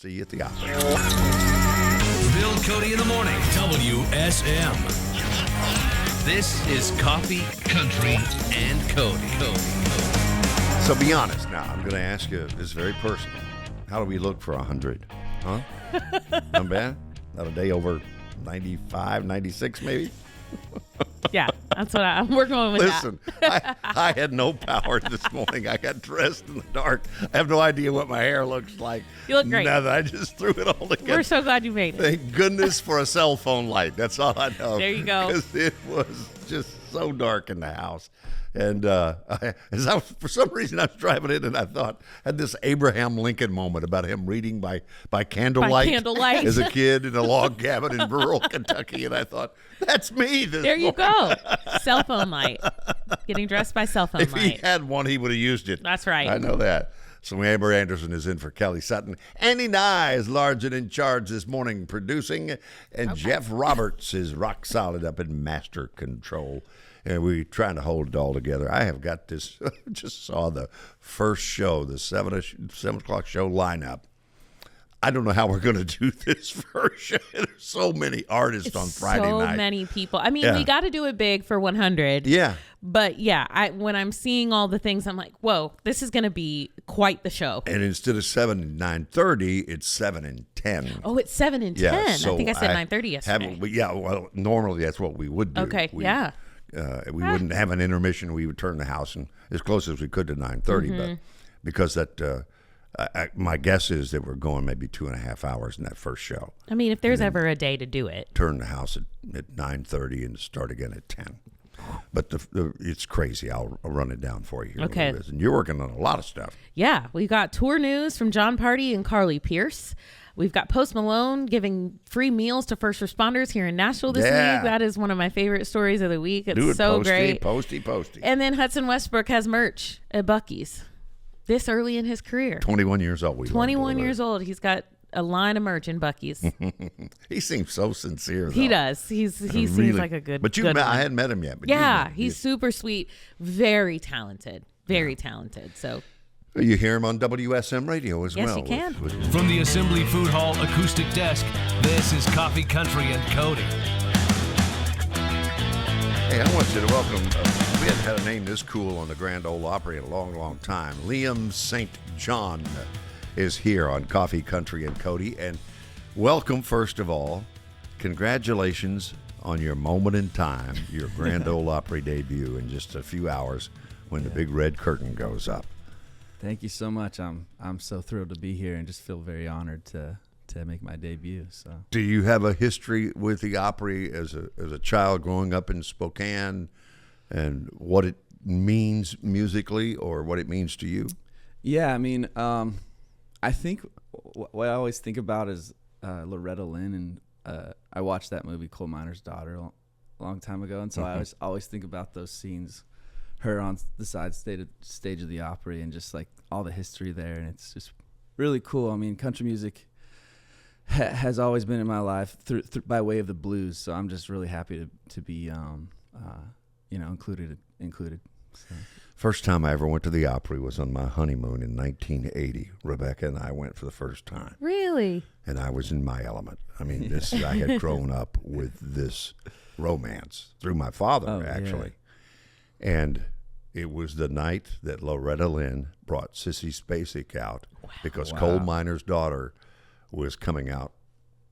See you at the opera. Bill Cody in the morning, WSM. This is Coffee, Country, and Cody. So be honest now. I'm going to ask you, this is very personal. How do we look for 100? Huh? Not bad? Not a day over 95, 96 maybe? Yeah, that's what I'm working on with. Listen, I had no power this morning. I got dressed in the dark. I have no idea what my hair looks like. You look great. Nothing. I just threw it all together. We're so glad you made it. Thank goodness for a cell phone light. That's all I know. There you go. Because it was just so dark in the house. And for some reason, I was driving in and I had this Abraham Lincoln moment about him reading by candlelight. By candlelight. As a kid in a log cabin in rural Kentucky. And I thought, that's me this There you morning. go. Cell phone light. Getting dressed by cell phone If light. he had one, he would have used it. That's right. I know that. So Amber Anderson is in for Kelly Sutton. Andy Nye is large and in charge this morning producing. And Jeff Roberts is rock solid up in master control. And we're trying to hold it all together. I have got this, just saw the first show, the 7 o'clock show lineup. I don't know how we're going to do this first show. There's so many artists on Friday night. So many people. I mean, we got to do it big for 100. Yeah. But yeah, when I'm seeing all the things, I'm like, whoa, this is going to be quite the show. And instead of 7 and 9:30, it's 7 and 10. Oh, it's 7 and 10. Yeah, so I think I said 9:30 yesterday. Well, normally that's what we would do. Okay, yeah. We wouldn't have an intermission. We would turn the house as close as we could to 9:30, but because that, my guess is that we're going maybe 2.5 hours in that first show. I mean, if there's ever a day to do it. Turn the house at 9:30 and start again at 10. But it's crazy. I'll run it down for you here. Okay. And you're working on a lot of stuff. Yeah, we got tour news from John Party and Carly Pierce. We've got Post Malone giving free meals to first responders here in Nashville this week. That is one of my favorite stories of the week. It's so great. Posty. And then Hudson Westbrook has merch at Buc-ee's this early in his career. 21 years old. 21 years old. He's got a line of merch in Buc-ee's. He seems so sincere, though. He does. He seems like a good. But I hadn't met him yet. But he's super sweet, very talented, talented. So you hear him on WSM Radio as well. Yes, you can. From the Assembly Food Hall acoustic desk, this is Coffee, Country, and Cody. Hey, I want you to welcome, we hadn't had a name this cool on the Grand Ole Opry in a long, long time. Liam St. John is here on Coffee, Country, and Cody. And welcome, first of all. Congratulations on your moment in time, your Grand Ole Opry debut in just a few hours when the big red curtain goes up. Thank you so much. I'm so thrilled to be here and just feel very honored to make my debut. So, do you have a history with the Opry as a child growing up in Spokane, and what it means musically or what it means to you? Yeah, I mean, I think what I always think about is Loretta Lynn, and I watched that movie Coal Miner's Daughter a long time ago, and so I always think about those scenes. Her on the side stage of the Opry and just like all the history there, and it's just really cool. I mean, country music has always been in my life through by way of the blues, so I'm just really happy to be included. So. First time I ever went to the Opry was on my honeymoon in 1980. Rebecca and I went for the first time. Really? And I was in my element. I mean, I had grown up with this romance through my father, actually. Yeah. And it was the night that Loretta Lynn brought Sissy Spacek out because Coal Miner's Daughter was coming out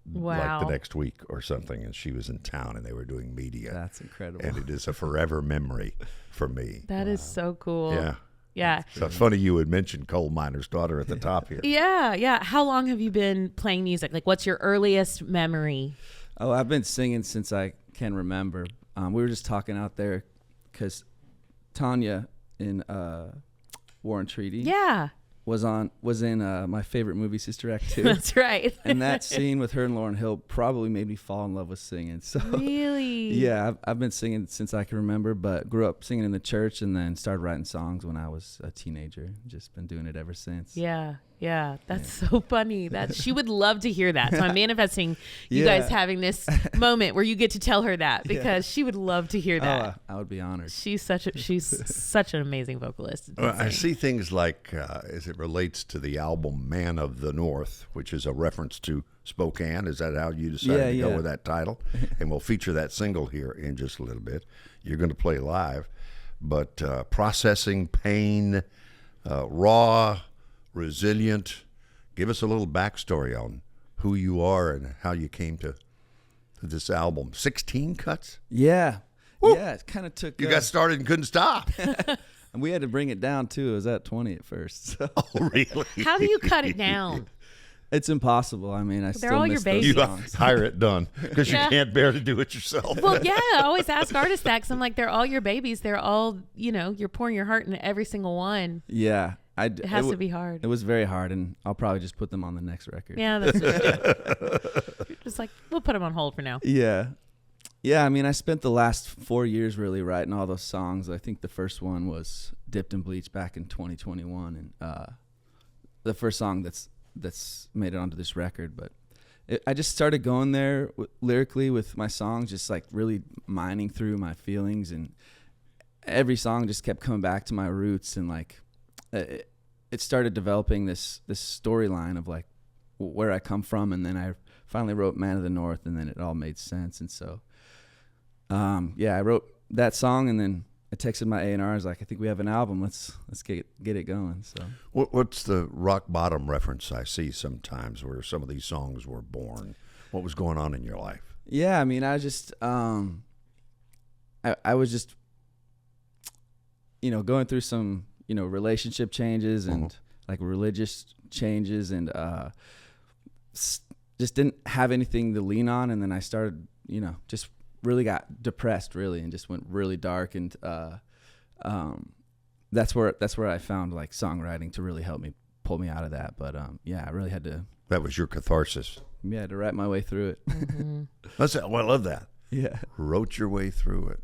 like the next week or something, and she was in town and they were doing media. That's incredible. And it is a forever memory for me. That is so cool. Yeah. Yeah. So it's funny you would mention Coal Miner's Daughter at the top here. Yeah. How long have you been playing music? Like, what's your earliest memory? Oh, I've been singing since I can remember. We were just talking out there because Tanya in War and Treaty was in my favorite movie, Sister Act 2. That's right. And that scene with her and Lauryn Hill probably made me fall in love with singing. So really? Yeah, I've been singing since I can remember, but grew up singing in the church and then started writing songs when I was a teenager. Just been doing it ever since. Yeah. Yeah, that's so funny. That she would love to hear that. So I'm manifesting you Yeah. guys having this moment where you get to tell her that, because she would love to hear that. I would be honored. She's such an amazing vocalist. It's Well, I insane. see things like, as it relates to the album Man of the North, which is a reference to Spokane. Is that how you decided to go with that title? And we'll feature that single here in just a little bit. You're going to play live. But processing pain, raw, resilient. Give us a little backstory on who you are and how you came to this album. 16 cuts? Yeah. Woo. Yeah, it kind of took... You got started and couldn't stop. and we had to bring it down, too. It was at 20 at first. So. Oh, really? How do you cut it down? It's impossible. I mean, I still all miss your those babies. You songs. hire it done because Yeah. you can't bear to do it yourself. Well, yeah, I always ask artists that, 'cause I'm like, they're all your babies. They're all, you're pouring your heart into every single one. Yeah. It has to be hard. It was very hard, and I'll probably just put them on the next record. Yeah, that's what you do. You're just like, we'll put them on hold for now. Yeah. Yeah, I mean, I spent the last 4 years really writing all those songs. I think the first one was Dipped in Bleach back in 2021, and the first song that's made it onto this record. But I just started going there lyrically with my songs, just like really mining through my feelings, and every song just kept coming back to my roots, and like it started developing this storyline of like where I come from, and then I finally wrote Man of the North, and then it all made sense. And so I wrote that song, and then I texted my A&R. I was like, I think we have an album. Let's get it going. So What's the rock bottom reference I see sometimes where some of these songs were born? What was going on in your life? yeah, I mean, I just I was just going through some relationship changes and like religious changes, and just didn't have anything to lean on, and then I started just really got depressed really, and just went really dark, and that's where I found like songwriting to really help me pull me out of that. But I really had to That was your catharsis. to write my way through it. I love that. Yeah. Wrote your way through it.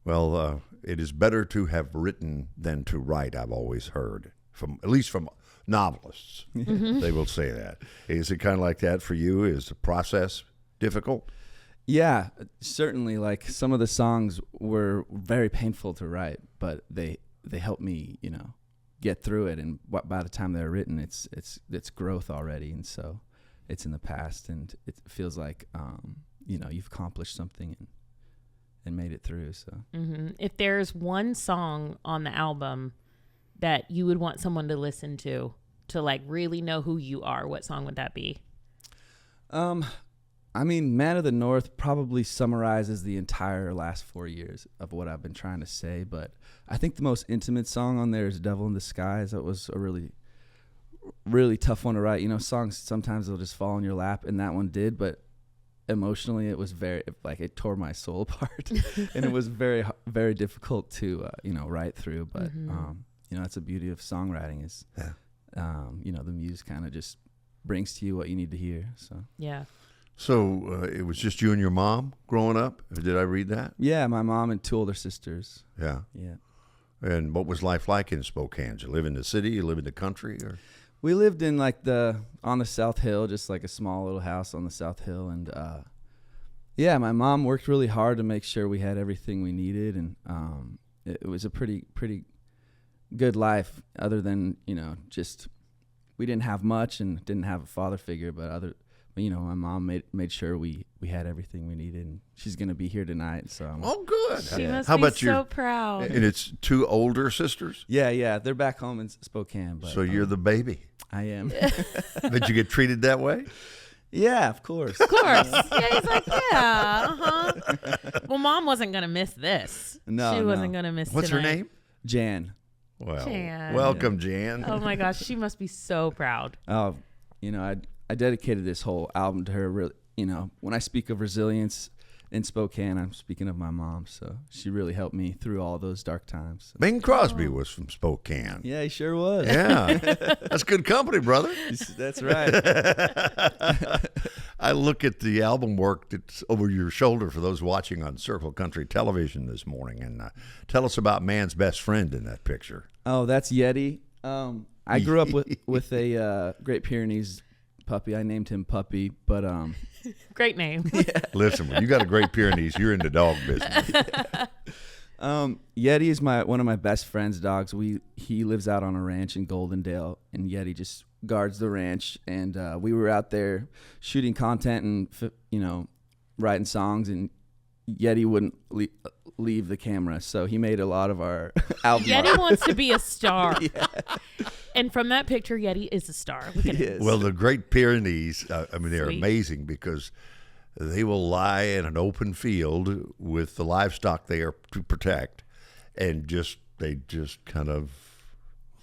Well, it is better to have written than to write, I've always heard, at least from novelists. They will say that. Is it kind of like that for you? Is the process difficult? Yeah, certainly. Like some of the songs were very painful to write, but they helped me, get through it. And by the time they're written, it's growth already, and so it's in the past, and it feels like you've accomplished something and made it through. So If there's one song on the album that you would want someone to listen to like really know who you are, what song would that be? I mean, Man of the North probably summarizes the entire last 4 years of what I've been trying to say, but I think the most intimate song on there is Devil in Disguise. That was a really, really tough one to write. Songs, sometimes they'll just fall in your lap, and that one did, but emotionally it was very, like, it tore my soul apart, and it was very, very difficult to, write through, but, that's the beauty of songwriting is, the muse kind of just brings to you what you need to hear, so. Yeah. So it was just you and your mom growing up? Did I read that? Yeah, my mom and 2 older sisters. Yeah. Yeah. And what was life like in Spokane? Did you live in the city? You live in the country? Or? We lived in on the South Hill, just like a small little house on the South Hill. And my mom worked really hard to make sure we had everything we needed. And it was a pretty good life, other than, just we didn't have much and didn't have a father figure, but my mom made sure we had everything we needed, and she's going to be here tonight. So Good. She must How be about so proud. And it's 2 older sisters? Yeah, they're back home in Spokane. But, So you're the baby. I am. Did you get treated that way? Yeah, of course. Of course. Yeah, he's like, yeah, uh-huh. Well, Mom wasn't going to miss this. No, She no. wasn't going to miss What's her tonight. name? Jan. Well, Jan. welcome, Jan. Oh, my gosh. She must be so proud. Oh, I dedicated this whole album to her. Really, when I speak of resilience in Spokane, I'm speaking of my mom. So she really helped me through all those dark times. So. Bing Crosby was from Spokane. Yeah, he sure was. Yeah. That's good company, brother. That's right. I look at the album work that's over your shoulder for those watching on Circle Country Television this morning. And tell us about Man's Best Friend in that picture. Oh, that's Yeti. I grew up with a Great Pyrenees puppy. I named him Puppy, but Great name. Listen, when you got a Great Pyrenees, you're in the dog business. Yeti is one of my best friend's dogs. He lives out on a ranch in Goldendale, and Yeti just guards the ranch. And we were out there shooting content and writing songs, and Yeti wouldn't leave the camera, so he made a lot of our album. Yeti wants to be a star. Yeah. And from that picture, Yeti is a star. Look at it. Well, the Great Pyrenees, they're amazing because they will lie in an open field with the livestock they are to protect, and they just kind of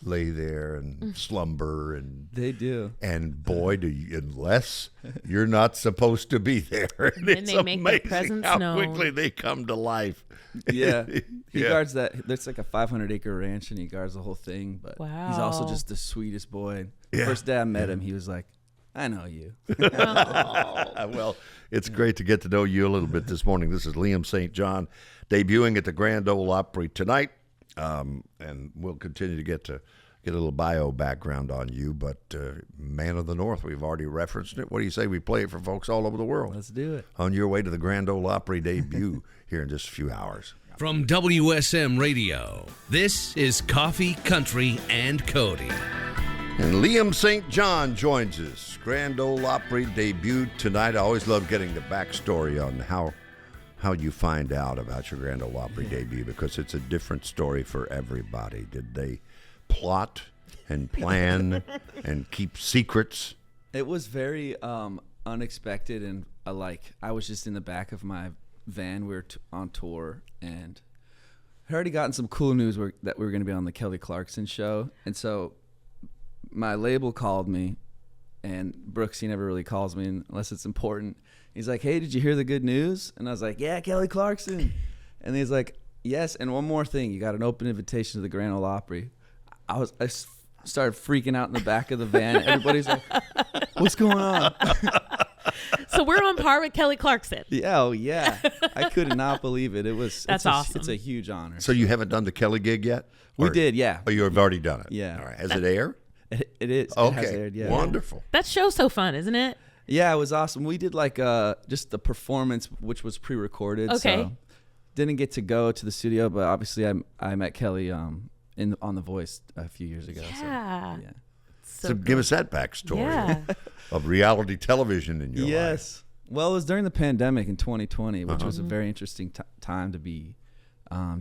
lay there and slumber, and they do. And boy, unless you're not supposed to be there, and then it's they make their amazing presence how known. quickly they come to life. Yeah, he guards that. That's like a 500-acre ranch, and he guards the whole thing. But he's also just the sweetest boy. The first day I met him, he was like, "I know you." Well, it's great to get to know you a little bit this morning. This is Liam St. John, debuting at the Grand Ole Opry tonight, and we'll continue to get a little bio background on you. But Man of the North, we've already referenced it. What do you say we play it for folks all over the world? Let's do it. On your way to the Grand Ole Opry debut here in just a few hours. From WSM Radio, this is Coffee, Country, and Cody. And Liam St. John joins us. Grand Ole Opry debuted tonight. I always love getting the backstory on how you find out about your Grand Ole Opry debut, because it's a different story for everybody. Did they plot and plan and keep secrets? It was very unexpected, and I was just in the back of my van. We were on tour, and I already gotten some cool news that we were going to be on the Kelly Clarkson show, and so my label called me, and Brooks, he never really calls me unless it's important. He's like, "Hey, did you hear the good news?" And I was like, "Yeah, Kelly Clarkson." And he's like, "Yes, and one more thing, you got an open invitation to the Grand Ole Opry." I started freaking out in the back of the van. Everybody's like, "What's going on?" So we're on par with Kelly Clarkson. Yeah, oh yeah. I could not believe it. That's awesome. It's a huge honor. So you haven't done the Kelly gig yet? We did, yeah. Oh, you have already done it? Yeah. All right. Has it aired? It is. Okay. It has aired, yeah. Wonderful. That show's so fun, isn't it? Yeah, it was awesome. We did just the performance, which was pre-recorded. Okay. So didn't get to go to the studio, but obviously I met Kelly on The Voice a few years ago. Yeah. So, yeah. So give us that backstory of reality television in your life. Yes. Well, it was during the pandemic in 2020, which was a very interesting time to be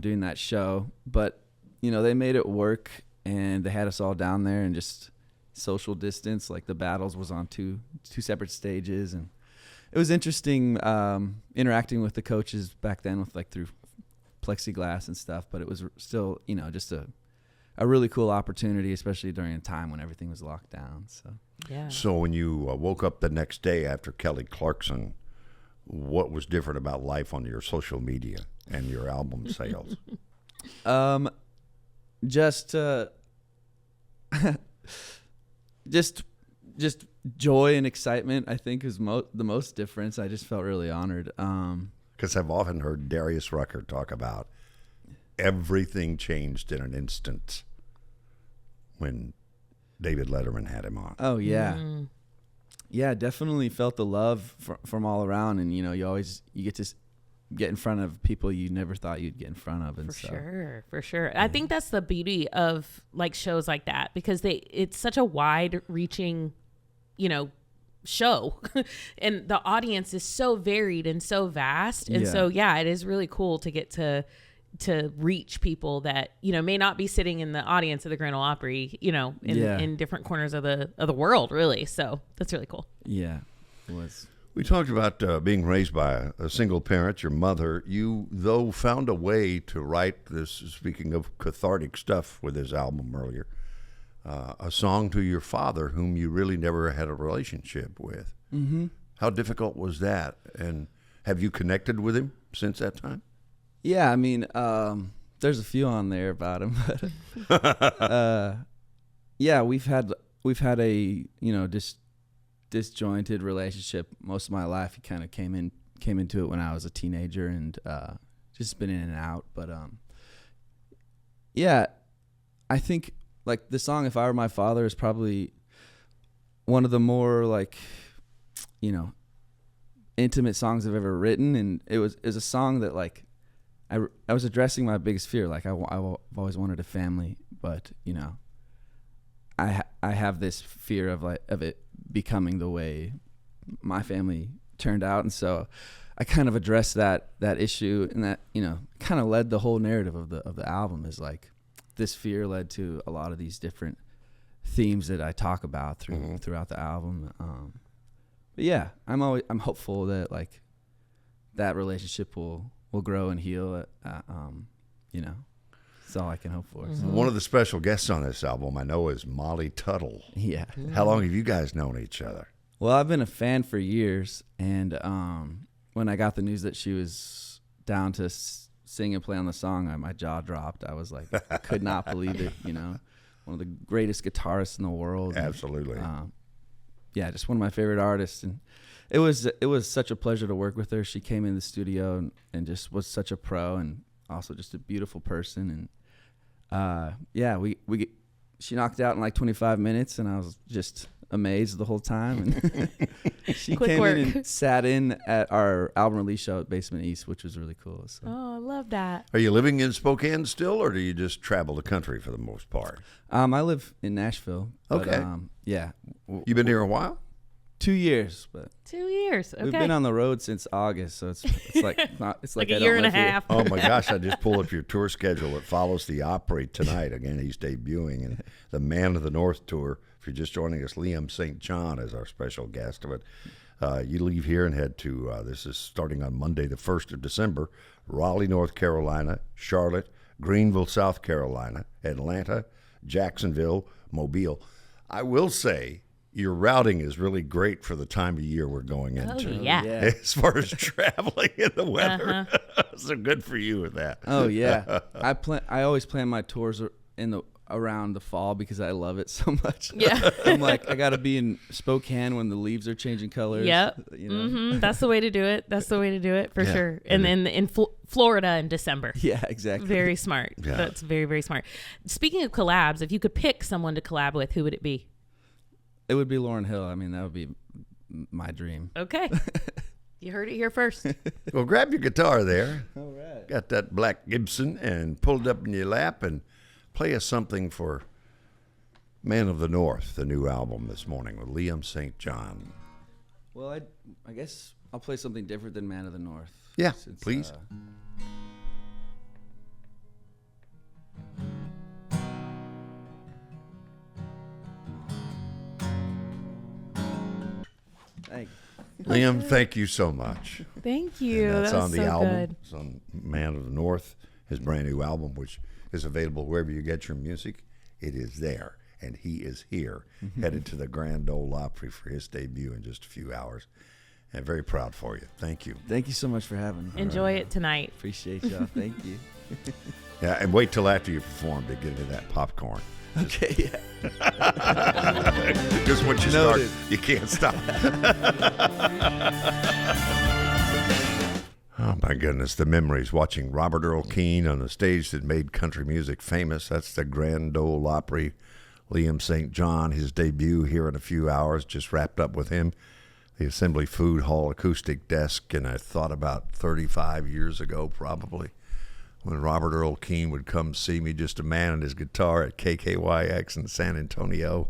doing that show. But, they made it work, and they had us all down there and just social distance. Like the battles was on two separate stages, and it was interesting interacting with the coaches back then through plexiglass and stuff. But it was still, just a really cool opportunity, especially during a time when everything was locked down. So yeah. So when you woke up the next day after Kelly Clarkson, what was different about life on your social media and your album sales? Just joy and excitement, I think, is the most difference. I just felt really honored. Because I've often heard Darius Rucker talk about everything changed in an instant when David Letterman had him on. Oh, yeah. Yeah, definitely felt the love from all around. And, you get to get in front of people you never thought you'd get in front of. And For sure. I think that's the beauty of shows like that, because it's such a wide reaching, show and the audience is so varied and so vast. And so, it is really cool to get to reach people that, may not be sitting in the audience of the Grand Ole Opry, in different corners of the world, really. So that's really cool. Yeah, it was. We talked about being raised by a single parent, your mother. You, though, found a way to write this, speaking of cathartic stuff with his album earlier, a song to your father, whom you really never had a relationship with. Mm-hmm. How difficult was that? And have you connected with him since that time? Yeah, I mean, there's a few on there about him, but we've had a disjointed relationship most of my life. He kind of came into it when I was a teenager, and just been in and out. But I think like the song "If I Were My Father" is probably one of the more like, you know, intimate songs I've ever written, and it was a song that like I was addressing my biggest fear. Like I've always wanted a family, but you know, I have this fear of it becoming the way my family turned out, and so I kind of addressed that issue, and that, you know, kind of led the whole narrative of the album. Is like this fear led to a lot of these different themes that I talk about throughout the album. But yeah, I'm hopeful that like that relationship will grow and heal. You know, that's all I can hope for. So. One of the special guests on this album I know is Molly Tuttle. Yeah. How long have you guys known each other? Well, I've been a fan for years, and when I got the news that she was down to sing and play on the song, my jaw dropped. I was like, I could not believe it. You know, one of the greatest guitarists in the world. Absolutely. Yeah, just one of my favorite artists, and it was such a pleasure to work with her. She came in the studio and just was such a pro, and also just a beautiful person. And yeah, she knocked out in like 25 minutes, and I was just amazed the whole time. And she came in and sat in at our album release show at Basement East, which was really cool. So. Oh, I love that. Are you living in Spokane still, or do you just travel the country for the most part? I live in Nashville. But, okay. Yeah. You been here a while? 2 years, but 2 years. Okay. we've been on the road since August, so it's like like a year and a half. Oh my gosh! I just pulled up your tour schedule. It follows the Opry tonight. Again, he's debuting, and the Man of the North tour. If you're just joining us, Liam St. John is our special guest. But you leave here and head to. This is starting on Monday, the 1st of December. Raleigh, North Carolina; Charlotte, Greenville, South Carolina; Atlanta, Jacksonville, Mobile. I will say, your routing is really great for the time of year we're going into. Oh, yeah. As far as traveling in the weather. So good for you with that. Oh yeah. I always plan my tours around the fall because I love it so much. Yeah. I'm like, I got to be in Spokane when the leaves are changing colors. Yep. You know? That's the way to do it. That's the way to do it for sure. And then in Florida in December. Yeah, exactly. Very smart. Yeah. That's very, very smart. Speaking of collabs, if you could pick someone to collab with, who would it be? It would be Lauryn Hill. I mean, that would be my dream. Okay. You heard it here first. Well, grab your guitar there. All right. Got that black Gibson and pull it up in your lap and play us something for Man of the North, the new album this morning with Liam St. John. Well, I guess I'll play something different than Man of the North. Yeah, please. Thank you. Liam, thank you so much. Thank you. And that's That was on the so album. good. It's on Man of the North, his brand new album, which is available wherever you get your music. It is there, and he is here, headed to the Grand Ole Opry for his debut in just a few hours. And very proud for you. Thank you. Thank you so much for having me. Enjoy it tonight. Appreciate y'all. Thank you. Yeah, and wait till after you perform to get into that popcorn. Okay, yeah. Because once you start, Noted. you can't stop. Oh, my goodness. The memories watching Robert Earl Keen on the stage that made country music famous. That's the Grand Ole Opry. Liam St. John, his debut here in a few hours, just wrapped up with him. The Assembly Food Hall acoustic desk, and I thought about 35 years ago probably when Robert Earl Keen would come see me, just a man and his guitar at KKYX in San Antonio.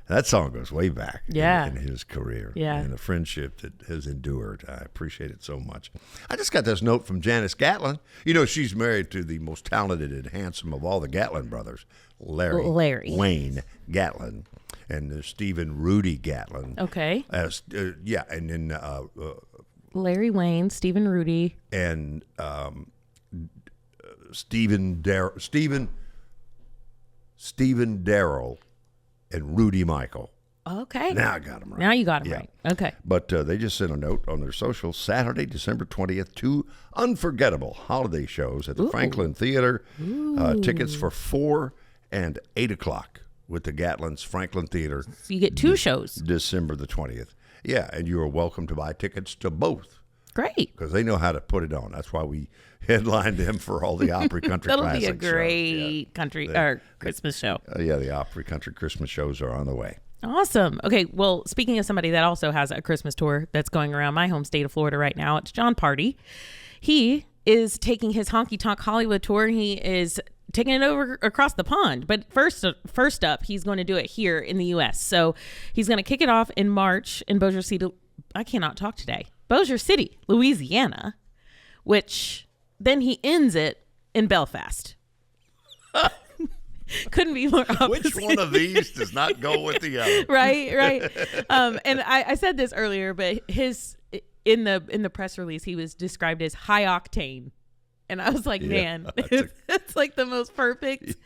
That song goes way back in his career and the friendship that has endured. I appreciate it so much. I just got this note from Janice Gatlin. You know, she's married to the most talented and handsome of all the Gatlin brothers, Larry Wayne Gatlin, and Stephen Rudy Gatlin. Okay. And then Larry Wayne, Stephen Rudy. And Stephen Darrell and Rudy Michael. Okay. Now I got them right. Now you got them right. Okay. But they just sent a note on their social Saturday, December 20th, 2 unforgettable holiday shows at the Franklin Theater. Tickets for 4 and 8 o'clock with the Gatlin's Franklin Theater. So you get 2 shows. December the 20th. Yeah, and you are welcome to buy tickets to both Great. Because they know how to put it on. That's why we headlined them for all the Opry Country That'll Classic be a shows. great country or Christmas show. Yeah, the Opry Country Christmas shows are on the way. Awesome. Okay, well, speaking of somebody that also has a Christmas tour that's going around my home state of Florida right now, it's John Party. He is taking his Honky Tonk Hollywood tour. He is taking it over across the pond. But first up, he's going to do it here in the U.S. So he's going to kick it off in March in Bossier City. I cannot talk today. Bossier City, Louisiana, which then he ends it in Belfast. Couldn't be more opposite. Which one of these does not go with the other? Right. And I said this earlier, but his in the press release, he was described as high octane. And I was like, man, it's like the most perfect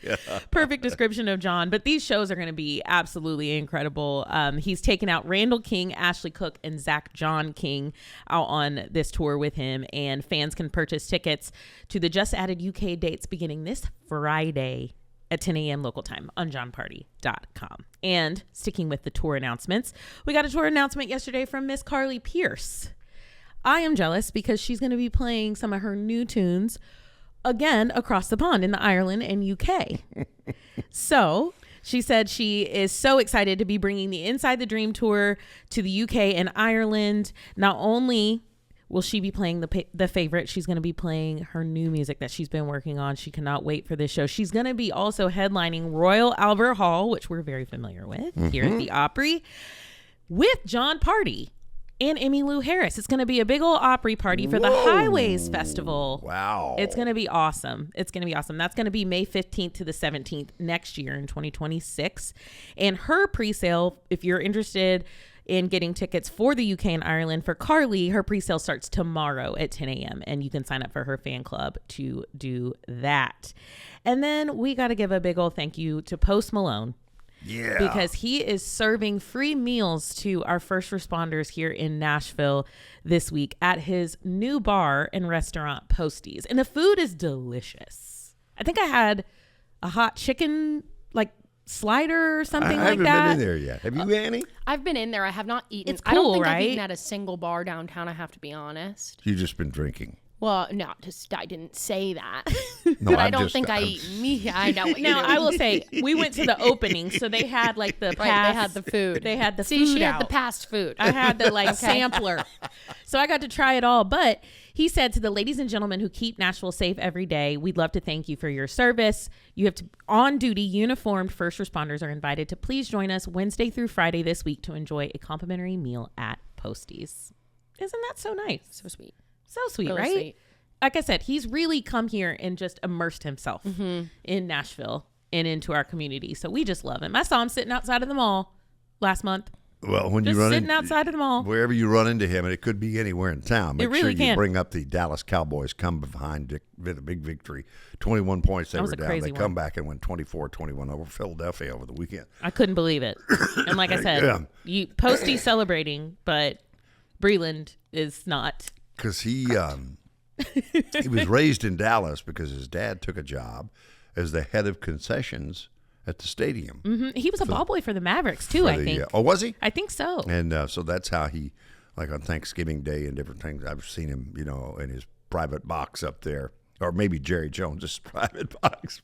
description of John. But these shows are going to be absolutely incredible. He's taken out Randall King, Ashley Cook, and Zach John King out on this tour with him. And fans can purchase tickets to the just added UK dates beginning this Friday at 10 a.m. local time on johnparty.com. And sticking with the tour announcements, we got a tour announcement yesterday from Miss Carly Pierce. I am jealous because she's going to be playing some of her new tunes again across the pond in the Ireland and UK. So she said she is so excited to be bringing the Inside the Dream tour to the UK and Ireland. Not only will she be playing the favorite, she's going to be playing her new music that she's been working on. She cannot wait for this show. She's going to be also headlining Royal Albert Hall, which we're very familiar with here at the Opry, with John Party and Emmylou Harris. It's going to be a big old Opry party for the Highways Festival. Wow. It's going to be awesome. That's going to be May 15th to the 17th next year in 2026. And her pre-sale, if you're interested in getting tickets for the UK and Ireland for Carly, her pre-sale starts tomorrow at 10 a.m. and you can sign up for her fan club to do that. And then we got to give a big old thank you to Post Malone. Yeah. Because he is serving free meals to our first responders here in Nashville this week at his new bar and restaurant, Posties. And the food is delicious. I think I had a hot chicken, like, slider or something like that. I haven't been in there yet. Have you, Annie? I've been in there. I have not eaten. It's I don't cool, think I've right? eaten at a single bar downtown, I have to be honest. You've just been drinking. Well, no, I didn't say that. No, but I'm I don't just- think I eat meat. I know. What Now, you I will say, we went to the opening, so they had, like, the Right, pass. they had the food. They had the See, food she out. had the past food. I had the like sampler. So I got to try it all. But he said to the ladies and gentlemen who keep Nashville safe every day, we'd love to thank you for your service. You have to on-duty uniformed first responders are invited to please join us Wednesday through Friday this week to enjoy a complimentary meal at Posties. Isn't that so nice? So sweet. So sweet, Really right? sweet. Like I said, he's really come here and just immersed himself in Nashville and into our community. So we just love him. I saw him sitting outside of the mall last month. Well, when Just you run sitting outside of the mall. wherever you run into him, and it could be anywhere in town, make It really sure you can. bring up the Dallas Cowboys come behind the big victory. 21 points they That was were a down. crazy They come one. back and win 24-21 over Philadelphia over the weekend. I couldn't believe it. And like I said, Yeah. you Posty celebrating, but Breland is not. Because he was raised in Dallas because his dad took a job as the head of concessions at the stadium. He was a ball boy for the Mavericks too, For I the, think. oh, was he? I think so. And so that's how he, like on Thanksgiving Day and different things, I've seen him, in his private box up there. Or maybe Jerry Jones' private box.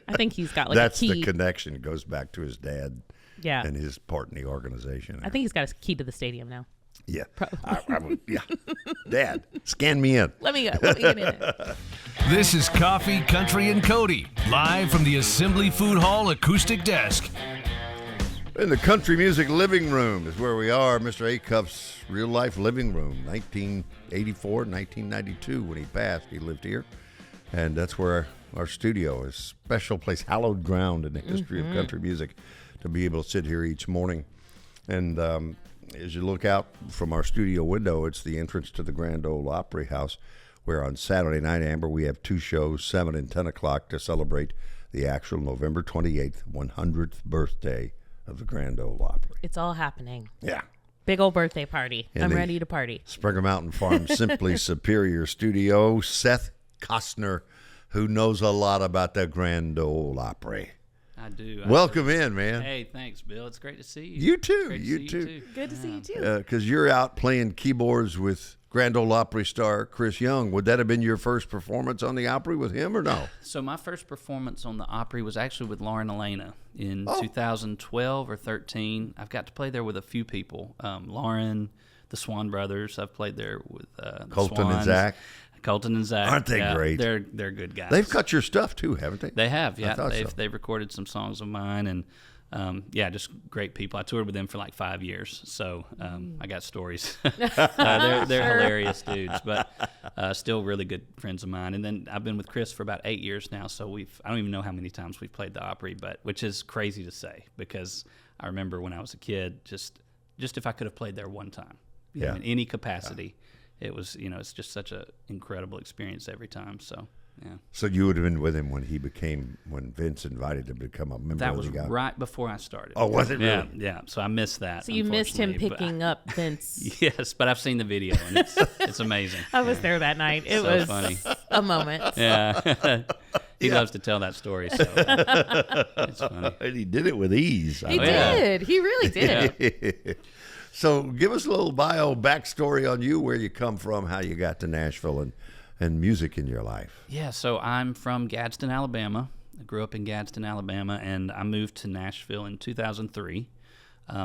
I think he's got like That's a key. the connection. It goes back to his dad Yeah. and his part in the organization. I think he's got a key to the stadium now. Yeah. I would, yeah. Dad, scan me in. Let me get in it. This is Coffee, Country, and Cody, live from the Assembly Food Hall acoustic desk. In the country music living room is where we are. Mr. Acuff's real life living room, 1984, 1992 when he passed. He lived here. And that's where our studio is. Special place, hallowed ground in the history of country music to be able to sit here each morning. And as you look out from our studio window, it's the entrance to the Grand Ole Opry House, where on Saturday night, Amber, we have two shows, 7 and 10 o'clock, to celebrate the actual November 28th, 100th birthday of the Grand Ole Opry. It's all happening. Yeah. Big old birthday party. And I'm the ready to party. Springer Mountain Farm Simply Superior Studio, Seth Costner, who knows a lot about the Grand Ole Opry. I do. Welcome in, man. Hey, thanks, Bill. It's great to see you. You too. Great to You see too. Good to see you too. Because you're out playing keyboards with Grand Ole Opry star Chris Young. Would that have been your first performance on the Opry with him or no? So my first performance on the Opry was actually with Lauren Elena in 2012 or 13. I've got to play there with a few people. Lauren, the Swan Brothers. I've played there with Colton the and Zach. Colton and Zach. Aren't they great? They're good guys. They've cut your stuff too, haven't they? They have, yeah. thought so. They've recorded some songs of mine, and just great people. I toured with them for like 5 years, so I got stories. They're hilarious dudes, but still really good friends of mine. And then I've been with Chris for about 8 years now, so I don't even know how many times we've played the Opry, but which is crazy to say because I remember when I was a kid, just if I could have played there one time, you know, in any capacity. It was, it's just such an incredible experience every time. So, yeah. So you would have been with him when Vince invited him to become a member That of was the gang. right before I started. Oh, was it really? Yeah. So I missed that. So you missed him unfortunately, picking up Vince. Yes, but I've seen the video and it's amazing. I was there that night. It So was funny. a moment. Yeah. He loves to tell that story, so it's funny. And he did it with ease. He did. He really did. So give us a little backstory on you, where you come from, how you got to Nashville, and music in your life. Yeah, so I'm from Gadsden, Alabama. I grew up in Gadsden, Alabama, and I moved to Nashville in 2003.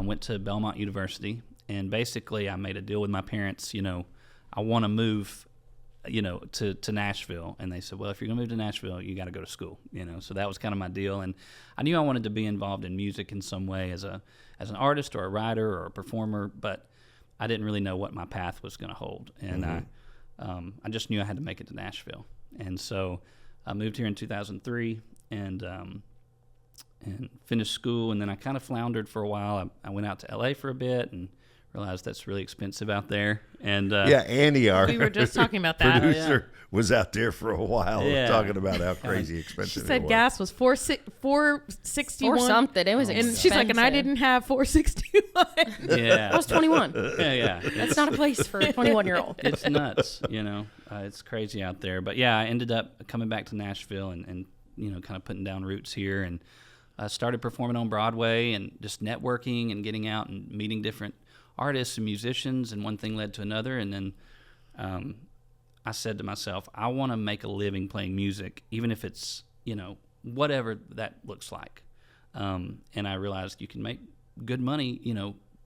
Went to Belmont University, and basically I made a deal with my parents, I want to move, to Nashville. And they said, well, if you're going to move to Nashville, you got to go to school, So that was kind of my deal, and I knew I wanted to be involved in music in some way as an artist or a writer or a performer, but I didn't really know what my path was going to hold. And I just knew I had to make it to Nashville. And so I moved here in 2003 and finished school. And then I kind of floundered for a while. I went out to LA for a bit and realized that's really expensive out there. And Annie, our We were just talking about that. producer, was out there for a while Yeah. talking about how crazy She expensive it said was. gas was $4.61 Or something. It was and she's like, and I expensive. didn't have $4.61. yeah. I was 21. Yeah. That's not a place for a 21-year-old. It's nuts, it's crazy out there. But yeah, I ended up coming back to Nashville and kind of putting down roots here, and started performing on Broadway and just networking and getting out and meeting different artists and musicians, and one thing led to another. And then I said to myself, I want to make a living playing music, even if it's, whatever that looks like. And I realized you can make good money,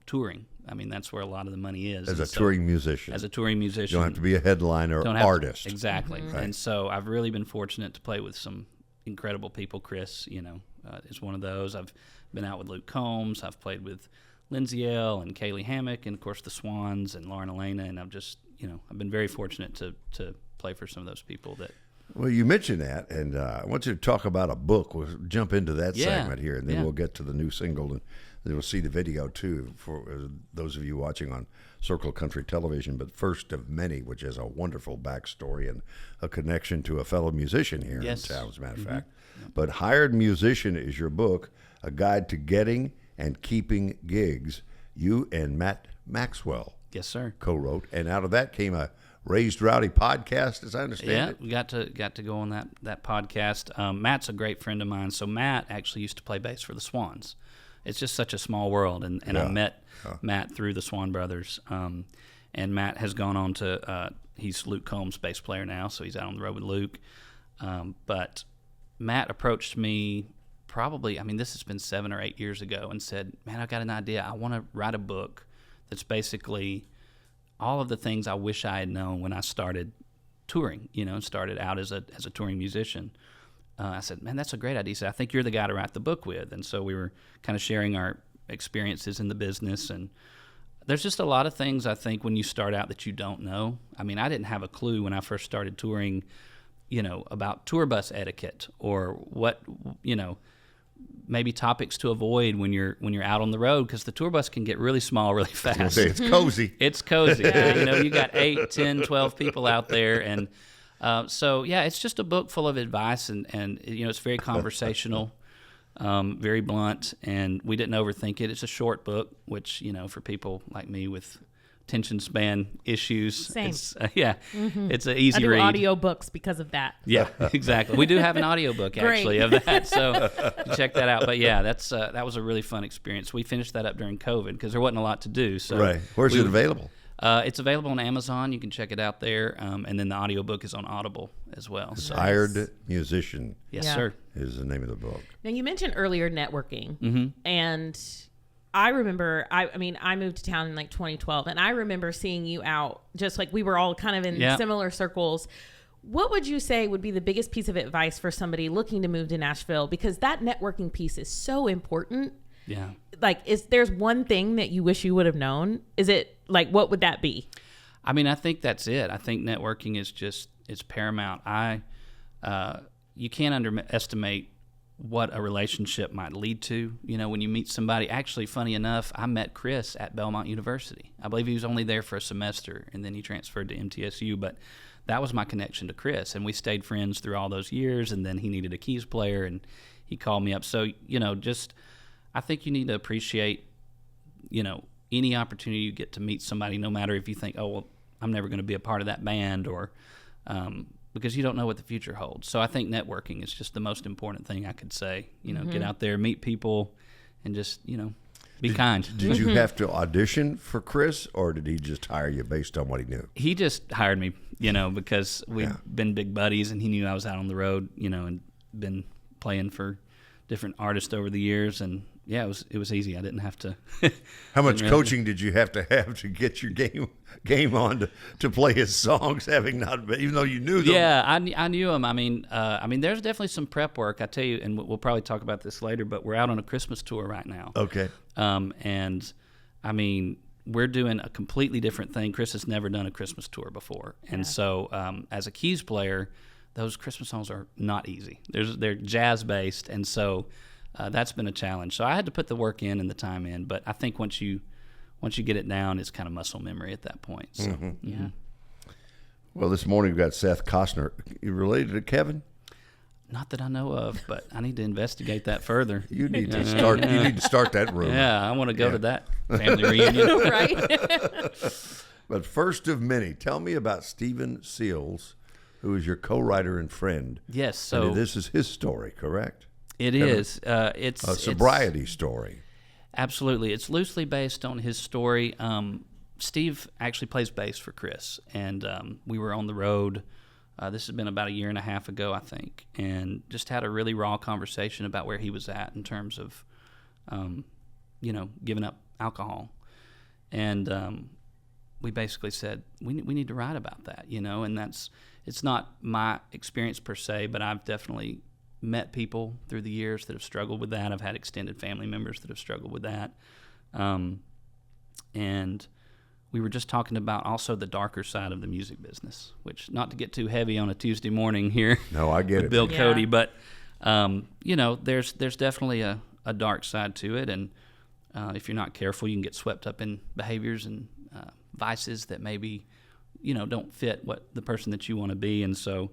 touring. I mean, that's where a lot of the money is. As And a touring musician. As a touring musician. You don't have to be a headliner Don't have to- artist. exactly. Right. And so I've really been fortunate to play with some incredible people. Chris, is one of those. I've been out with Luke Combs. I've played with Lindsay Ell and Kaylee Hammock, and of course the Swans and Lauren Elena. And I've just, I've been very fortunate to play for some of those people that. Well, you mentioned that, and I want you to talk about a book. We'll jump into that segment here, and then we'll get to the new single, and then we'll see the video, too, for those of you watching on Circle Country Television. But first of many, which has a wonderful backstory and a connection to a fellow musician here in town, as a matter of fact. But Hired Musician is your book, a guide to getting and keeping gigs. You and Matt Maxwell Yes, sir. co-wrote, and out of that came a Raised Rowdy podcast, as I understand Yeah, it. we got to go on that podcast. Matt's a great friend of mine. So Matt actually used to play bass for the Swans. It's just such a small world, and I met Matt through the Swan Brothers. And Matt has gone on to he's Luke Combs' bass player now, so he's out on the road with Luke. But Matt approached me this has been 7 or 8 years ago, and said, man, I've got an idea. I want to write a book that's basically all of the things I wish I had known when I started touring, started out as a touring musician. I said, man, that's a great idea. He said, I think you're the guy to write the book with. And so we were kind of sharing our experiences in the business. And there's just a lot of things, I think, when you start out that you don't know. I mean, I didn't have a clue when I first started touring, about tour bus etiquette or what, maybe topics to avoid when you're out on the road, because the tour bus can get really small really fast. It's cozy. It's cozy. You got 8, 10, 12 people out there. And it's just a book full of advice, and it's very conversational, very blunt, and we didn't overthink it. It's a short book, which, for people like me with attention span issues. Same. It's, it's an easy I do read. audio books because of that. Yeah, exactly. We do have an audiobook actually of that, so check that out. But yeah, that was a really fun experience. We finished that up during COVID because there wasn't a lot to do. So Right. Where's it available? It's available on Amazon. You can check it out there. And then the audiobook is on Audible as well. So. Hired Musician Yes, Yeah. sir. is the name of the book. Now, you mentioned earlier networking, Mm-hmm. and I remember, I mean, I moved to town in like 2012, and I remember seeing you out, just like we were all kind of in Yeah. similar circles. What would you say would be the biggest piece of advice for somebody looking to move to Nashville? Because that networking piece is so important. Yeah. Like, there's one thing that you wish you would have known? Is it, like, what would that be? I mean, I think that's it. I think networking is it's paramount. You can't underestimate what a relationship might lead to. You know, when you meet somebody. Actually, funny enough, I met Chris at Belmont University. I believe he was only there for a semester, and then he transferred to MTSU. But that was my connection to Chris, and we stayed friends through all those years. And then he needed a keys player, and he called me up. So, you know, I think you need to appreciate, you know, any opportunity you get to meet somebody, no matter if you think, oh, well, I'm never going to be a part of that band, or because you don't know what the future holds. So I think networking is just the most important thing I could say. You know, get out there, meet people, and just, you know, be kind. Did you have to audition for Chris, or did he just hire you based on what he knew? He just hired me, you know, because we've been big buddies, and he knew I was out on the road, you know, and been playing for different artists over the years, and yeah, it was easy. I didn't have to. How much coaching did you have to get your game on to play his songs, having not been, even though you knew them? Yeah, I knew him. I mean, there's definitely some prep work. I tell you, and we'll probably talk about this later. But we're out on a Christmas tour right now. Okay. And I mean, we're doing a completely different thing. Chris has never done a Christmas tour before, and so as a keys player, those Christmas songs are not easy. They're jazz based, and so. That's been a challenge. So I had to put the work in and the time in, but I think once you get it down, it's kind of muscle memory at that point. So, yeah. Well, this morning we've got Seth Costner. You related to Kevin? Not that I know of, but I need to investigate that further. You need to start. You need to start that rumor. Yeah, I want to go to that family reunion. Right? But first of many, tell me about Stephen Seals, who is your co-writer and friend. Yes. So And this is his story, correct? it is. It's A sobriety story. Absolutely. It's loosely based on his story. Steve actually plays bass for Chris, and we were on the road. This has been about a year and a half ago, I think, and just had a really raw conversation about where he was at in terms of, giving up alcohol. And we basically said, we need to write about that, and it's not my experience per se, but I've definitely met people through the years that have struggled with that. I've had extended family members that have struggled with that. And we were just talking about also the darker side of the music business, which, not to get too heavy on a Tuesday morning here. No, I get with it. Bill Yeah. Cody, but there's definitely a dark side to it, and if you're not careful, you can get swept up in behaviors and vices that maybe don't fit what the person that you want to be. And so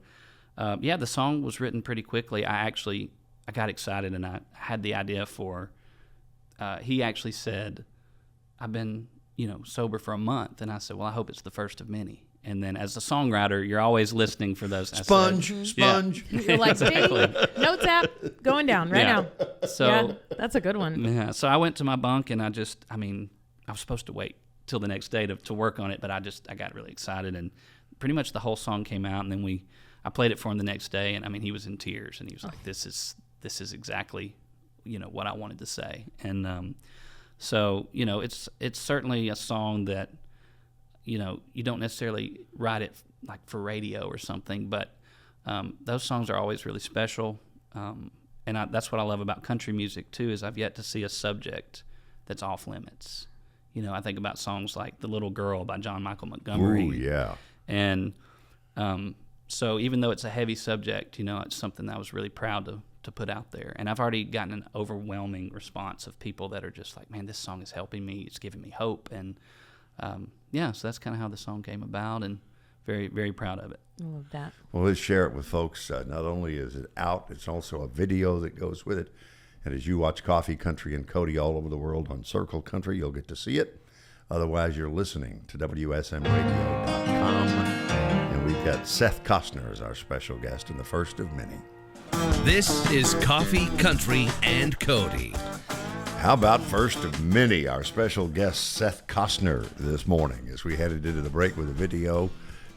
the song was written pretty quickly. I got excited, and I had the idea for he actually said, I've been sober for a month, and I said, well, I hope it's the first of many. And then as a songwriter, you're always listening for those. Sponge. You're like, ding, notes app going down right now. So Yeah, that's a good one. yeah, so I went to my bunk, and I was supposed to wait till the next day to work on it, but I got really excited, and pretty much the whole song came out, and then I played it for him the next day, and he was in tears, and he was like, this is exactly what I wanted to say. And so it's certainly a song that you don't necessarily write it like for radio or something, but those songs are always really special. And that's what I love about country music too, is I've yet to see a subject that's off limits. I think about songs like "The Little Girl" by John Michael Montgomery. Ooh, yeah. And so even though it's a heavy subject, it's something that I was really proud to put out there. And I've already gotten an overwhelming response of people that are just like, man, this song is helping me. It's giving me hope. And so that's kind of how the song came about, and very, very proud of it. I love that. Well, let's share it with folks. Not only is it out, it's also a video that goes with it. And as you watch Coffee Country and Cody all over the world on Circle Country, you'll get to see it. Otherwise, you're listening to WSMRadio.com. And we've got Seth Costner as our special guest in the first of many. This is Coffee Country and Cody. How about first of many, our special guest Seth Costner this morning as we headed into the break with a video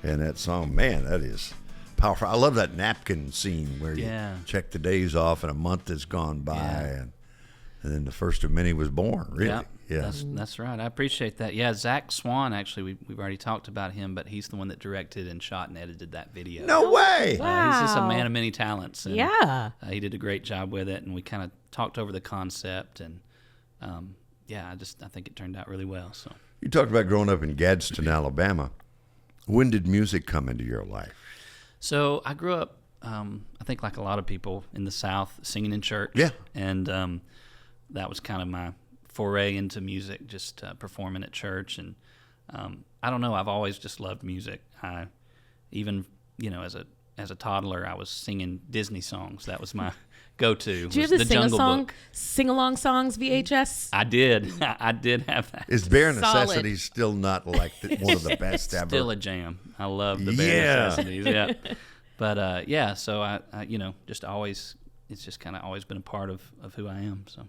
and that song. Man, that is powerful. I love that napkin scene where you check the days off and a month has gone by and then the first of many was born, really. Yeah. That's right. I appreciate that. Yeah, Zach Swan, actually, we've already talked about him, but he's the one that directed and shot and edited that video. No way! Wow. He's just a man of many talents. And, Yeah. he did a great job with it, and we kind of talked over the concept, and I think it turned out really well. So You talked about growing up in Gadsden, Alabama. When did music come into your life? So I grew up, I think like a lot of people in the South, singing in church. Yeah. And that was kind of my foray into music, just performing at church. And I don't know, I've always just loved music. I even, as a toddler, I was singing Disney songs. That was my go-to. Do you have the sing-along songs VHS? I did. I did have that. Is Bare Solid. Necessities still not like one of the best ever? Still a jam. I love the Bare Necessities. Yeah. But so I just always, it's just kind of always been a part of who I am. So.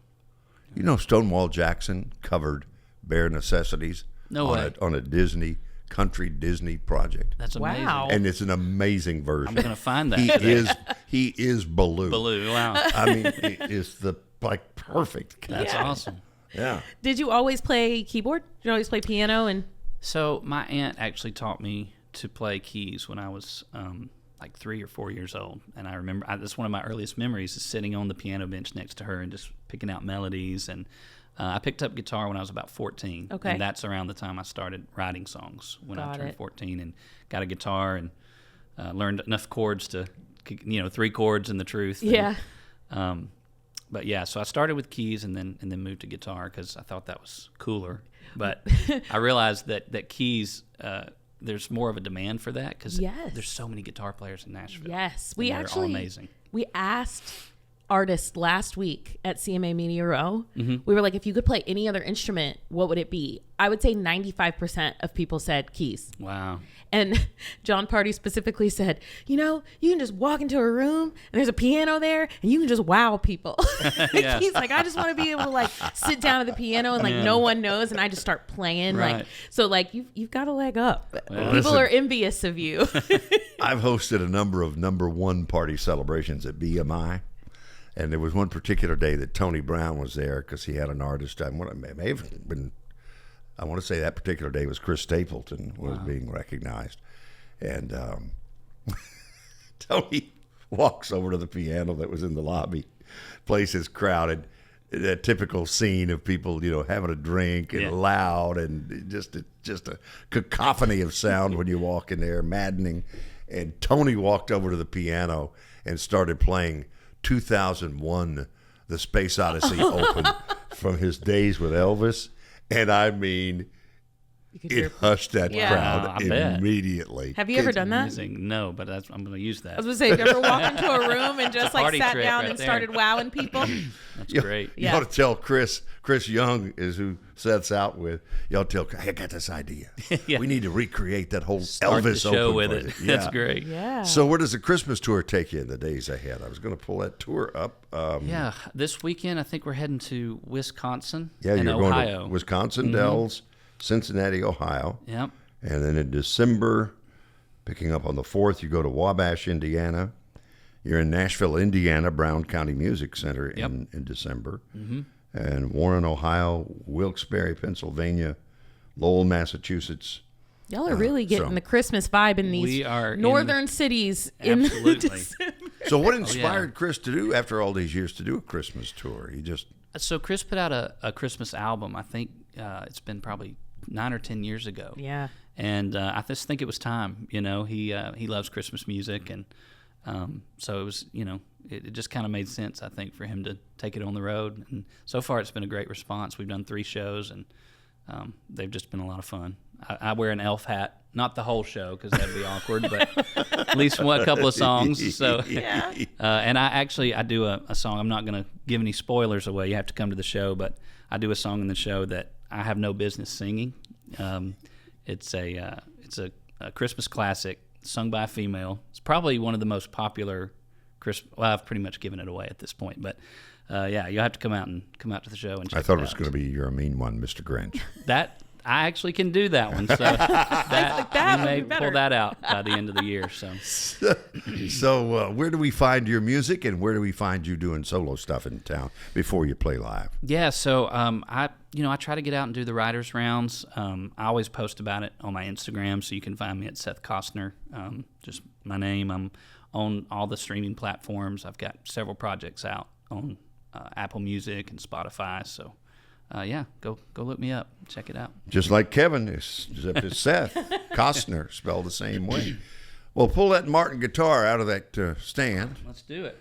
You know, Stonewall Jackson covered Bare Necessities on a country Disney project. That's amazing. Wow. And it's an amazing version. I'm going to find that. He is Baloo. Baloo, wow. I mean, it's the perfect cast. That's awesome. Yeah. Did you always play keyboard? Did you always play piano? And So my aunt actually taught me to play keys when I was like 3 or 4 years old. And I remember, that's one of my earliest memories is sitting on the piano bench next to her and just picking out melodies. And I picked up guitar when I was about 14. Okay. And that's around the time I started writing songs when I Got turned it. 14 and got a guitar and learned enough chords to, 3 chords and the truth. And, yeah. But yeah, so I started with keys and then moved to guitar because I thought that was cooler. But I realized that keys, there's more of a demand for that because Yes. there's so many guitar players in Nashville. Yes, And they're all amazing. We asked artists last week at CMA Media Row. We were like, if you could play any other instrument, what would it be? I would say 95% of people said keys. Wow. And John Party specifically said, you can just walk into a room and there's a piano there and you can just wow people. Yeah. He's like, I just want to be able to sit down at the piano and no one knows and I just start playing. Right. You've got a leg up. People listen. are envious of you. I've hosted a number of number one party celebrations at BMI. And there was one particular day that Tony Brown was there because he had an artist. I want to say that particular day was Chris Stapleton was being recognized. And Tony walks over to the piano that was in the lobby. Place is crowded. That typical scene of people, having a drink and loud and just a cacophony of sound when you walk in there, maddening. And Tony walked over to the piano and started playing 2001, The Space Odyssey Open from his days with Elvis. And I mean, it hushed that crowd I bet. immediately. Have you ever done that? Amazing. No, but I'm going to use that. I was going to say, have you ever walked into a room and just party sat trick down right and there. started wowing people? That's great. You ought to tell Chris Young is who Seth's out with. Y'all tell, I got this idea. Yeah. We need to recreate that whole Start Elvis the show Open with for it. you. That's Yeah. great. Yeah. So where does the Christmas tour take you in the days ahead? I was going to pull that tour up. Yeah, this weekend I think we're heading to Wisconsin Yeah, and you're Ohio. going to Wisconsin Dells, Cincinnati, Ohio. Yep. And then in December, picking up on the 4th, you go to Wabash, Indiana. You're in Nashville, Indiana, Brown County Music Center in December. Mm-hmm. And Warren, Ohio, Wilkes-Barre, Pennsylvania, Lowell, Massachusetts. Y'all are really getting the Christmas vibe in these We are northern cities. Absolutely. So what inspired Chris to do, after all these years, to do a Christmas tour? He just... So Chris put out a Christmas album. I think it's been probably 9 or 10 years ago. Yeah. And I just think it was time. He loves Christmas music, and so it was. It just kind of made sense, I think, for him to take it on the road. And so far, it's been a great response. We've done 3 shows, and they've just been a lot of fun. I wear an elf hat, not the whole show because that'd be awkward, but at least a couple of songs. So, and I do a song. I'm not going to give any spoilers away. You have to come to the show, but I do a song in the show that I have no business singing. It's a Christmas classic sung by a female. It's probably one of the most popular Well, I've pretty much given it away at this point, but yeah, you'll have to come out to the show and check I thought it it was out. going to be You're a Mean One, Mr. Grinch. That I actually can do that one. So that that we would may be better. pull that out by the end of the year. So So where do we find your music, and where do we find you doing solo stuff in town before you play live? yeah, so I try to get out and do the writers rounds. I always post about it on my Instagram, so you can find me at Seth Costner. Just my name. I'm on all the streaming platforms. I've got several projects out on Apple Music and Spotify. So yeah, go look me up, check it out. Just like Kevin, except it's Seth Costner, spelled the same way. Well, pull that Martin guitar out of that stand. Let's do it.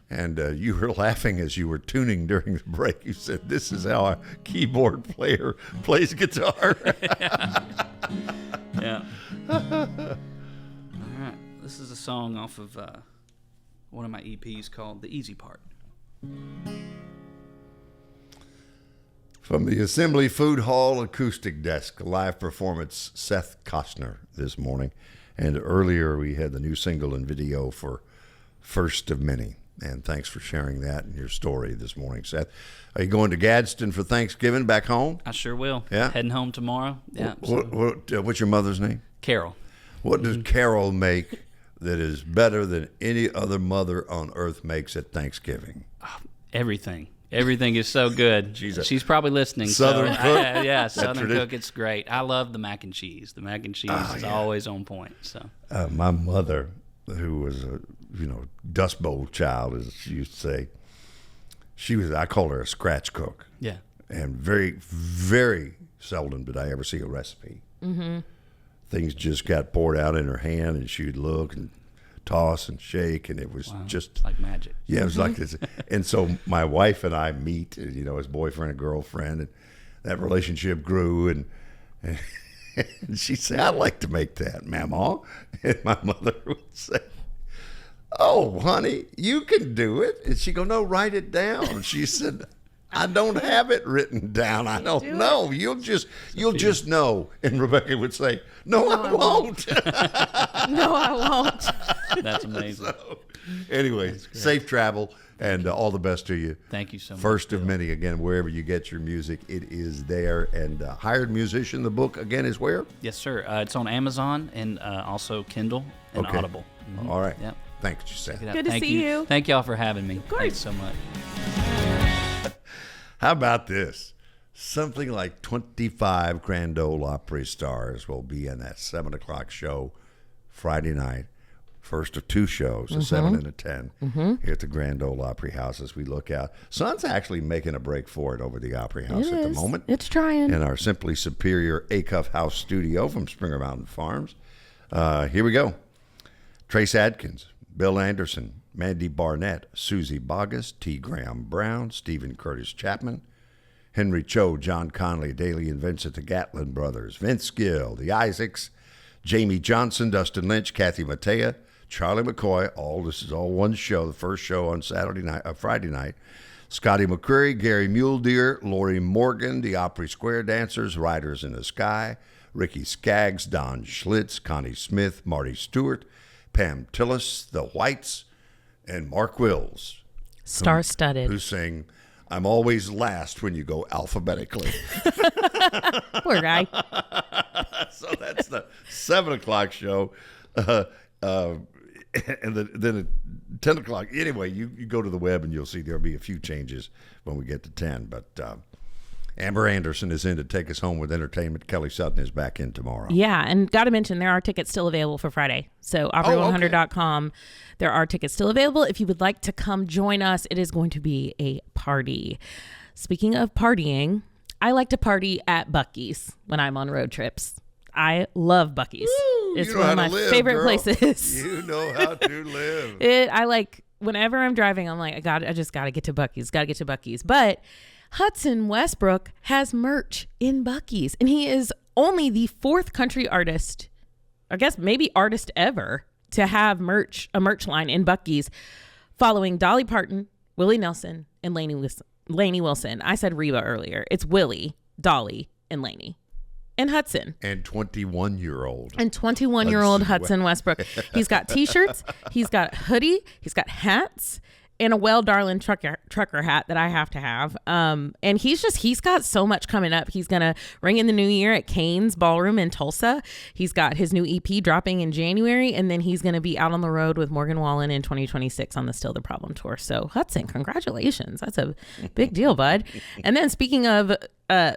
And you were laughing as you were tuning during the break. You said, "This is how a keyboard player plays guitar." Yeah. All right. This is a song off of one of my EPs called "The Easy Part." From the Assembly Food Hall acoustic desk, live performance, Seth Costner this morning. And earlier we had the new single and video for First of Many. And thanks for sharing that in your story this morning, Seth. Are you going to Gadsden for Thanksgiving back home? I sure will. Yeah? Heading home tomorrow. Yeah. What's your mother's name? Carol. What does Carol make that is better than any other mother on earth makes at Thanksgiving? Everything. Everything is so good. She's probably listening. Southern cook? Yeah, Southern tradition. cook. It's great. I love the mac and cheese. The mac and cheese is always on point. So My mother, who was a Dust Bowl child, as she used to say, I call her a scratch cook. yeah. And very, very seldom did I ever see a recipe. Mm-hmm. Things just got poured out in her hand, and she'd look and toss and shake, and it was just It's like magic. yeah, it was like this. And so my wife and I meet, as boyfriend and girlfriend, and that relationship grew. And she'd say, "I'd like to make that, Mama." And my mother would say, "Oh, honey, you can do it." And she'd go, "No, write it down." She said, "I don't have it written down. I don't know. You'll just know." And Rebecca would say, "No, I won't." No, I won't. That's amazing. Anyway, safe travel and all the best to you. Thank you so much. First of Many, again, wherever you get your music, it is there. And Hired Musician, the book, again, is where? Yes, sir. It's on Amazon and also Kindle and Okay. Audible. Mhm. All right. Yep. Thanks, Seth. Check it out. Good to Thank see you. Thank y'all for having me. Of course. Thanks so much. How about this? Something like 25 Grand Ole Opry stars will be in that 7 o'clock show Friday night. First of two shows, a 7 and a 10, here at the Grand Ole Opry House as we look out. Sun's actually making a break for it over the Opry House at the moment. It's trying. In our Simply Superior Acuff House studio from Springer Mountain Farms. Here we go. Trace Adkins, Bill Anderson, Mandy Barnett, Susie Boggess, T. Graham Brown, Stephen Curtis Chapman, Henry Cho, John Conley, Daly and Vincent, the Gatlin Brothers, Vince Gill, the Isaacs, Jamie Johnson, Dustin Lynch, Kathy Mattea, Charlie McCoy. This is all one show. The first show on Friday night. Scotty McCreery, Gary Muledeer, Lori Morgan, the Opry Square Dancers, Riders in the Sky, Ricky Skaggs, Don Schlitz, Connie Smith, Marty Stewart, Pam Tillis, the Whites, and Mark Wills, Star-studded. who sing "I'm Always Last When You Go Alphabetically." Poor guy. So that's the 7 o'clock show. And then at 10 o'clock, anyway, you go to the web and you'll see there'll be a few changes when we get to 10. But Amber Anderson is in to take us home with entertainment. Kelly Sutton is back in tomorrow. Yeah, and got to mention, there are tickets still available for Friday. So Opry100.com, there are tickets still available. If you would like to come join us, it is going to be a party. Speaking of partying, I like to party at Buc-ee's when I'm on road trips. I love Buc-ee's. It's one of my favorite places. You know how to live. Whenever I'm driving, I'm like, I just got to get to Buc-ee's. But Hudson Westbrook has merch in Buc-ee's, and he is only the fourth country artist, I guess maybe artist ever, to have a merch line in Buc-ee's, following Dolly Parton, Willie Nelson, and Lainey Wilson. I said Reba earlier. It's Willie, Dolly, and Lainey. And Hudson. And 21-year-old. And 21-year-old Hudson Westbrook. He's got T-shirts. He's got a hoodie. He's got hats. and a Well Darlin trucker hat that I have to have. And he's got so much coming up. He's going to ring in the new year at Kane's Ballroom in Tulsa. He's got his new EP dropping in January, and then he's going to be out on the road with Morgan Wallen in 2026 on the Still the Problem tour. So Hudson, congratulations. That's a big deal, bud. And then speaking of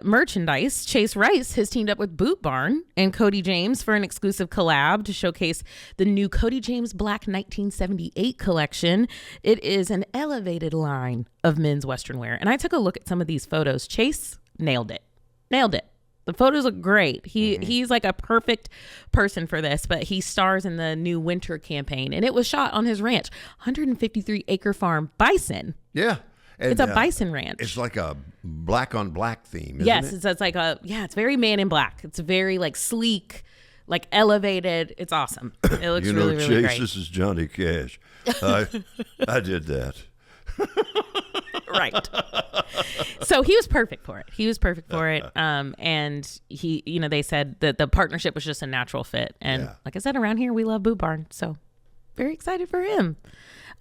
merchandise, Chase Rice has teamed up with Boot Barn and Cody James for an exclusive collab to showcase the new Cody James Black 1978 collection. It is an elevated line of men's Western wear. And I took a look at some of these photos. Chase nailed it. The photos look great. He's like a perfect person for this, but he stars in the new winter campaign, and it was shot on his ranch, 153 acre farm bison. Yeah. And, it's a bison ranch. It's like a black on black theme, isn't yes, it? it's like it's very Man in Black. It's very like sleek, like elevated. It's awesome. It looks really, Chase, really great. this is Johnny Cash. I did that. Right. So he was perfect for it. And he, they said that the partnership was just a natural fit. And like I said, around here, we love Boot Barn. So very excited for him.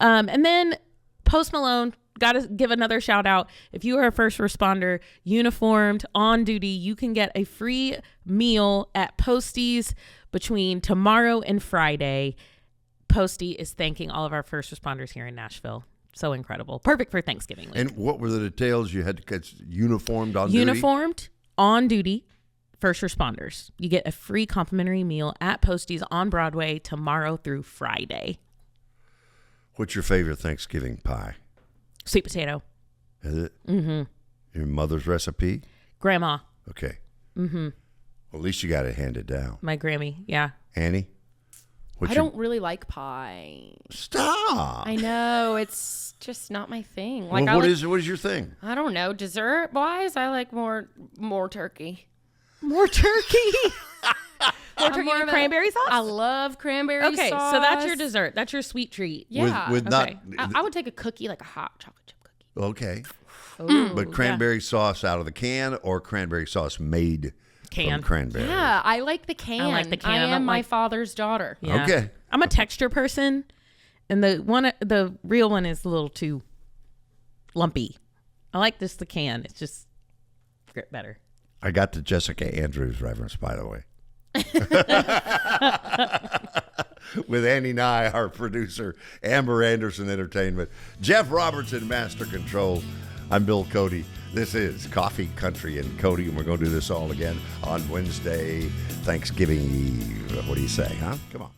And then Post Malone, got to give another shout out. If you are a first responder, uniformed, on duty, you can get a free meal at Postie's between tomorrow and Friday. Postie is thanking all of our first responders here in Nashville. So incredible. Perfect for Thanksgiving week. And what were the details? You had to get uniformed on duty? Uniformed, on duty, first responders. You get a free complimentary meal at Postie's on Broadway tomorrow through Friday. What's your favorite Thanksgiving pie? Sweet potato. Is it? Mm-hmm. Your mother's recipe? Grandma. Okay. Mm-hmm. Well, at least you got it handed down. My Grammy, yeah. Annie? I don't really like pie. Stop. I know. It's just not my thing. Like, Well, what is your thing? I don't know. Dessert wise, I like more turkey. More turkey. More turkey with cranberry sauce? I love cranberry sauce. Okay, so that's your dessert. That's your sweet treat. Yeah. With okay. I would take a cookie, like a hot chocolate chip cookie. Okay. Ooh, But cranberry sauce out of the can or cranberry sauce made from cranberry? Yeah, I like the can. I like the can. I I am don't my like- father's daughter. Yeah. Okay. I'm a texture person, and the real one is a little too lumpy. I like this the can. It's just better. I got the Jessica Andrews reference, by the way. With Annie Nye, our producer, Amber Anderson Entertainment, Jeff Robertson, Master Control. I'm Bill Cody. This is Coffee, Country, and Cody, and we're going to do this all again on Wednesday, Thanksgiving Eve. What do you say, huh? Come on.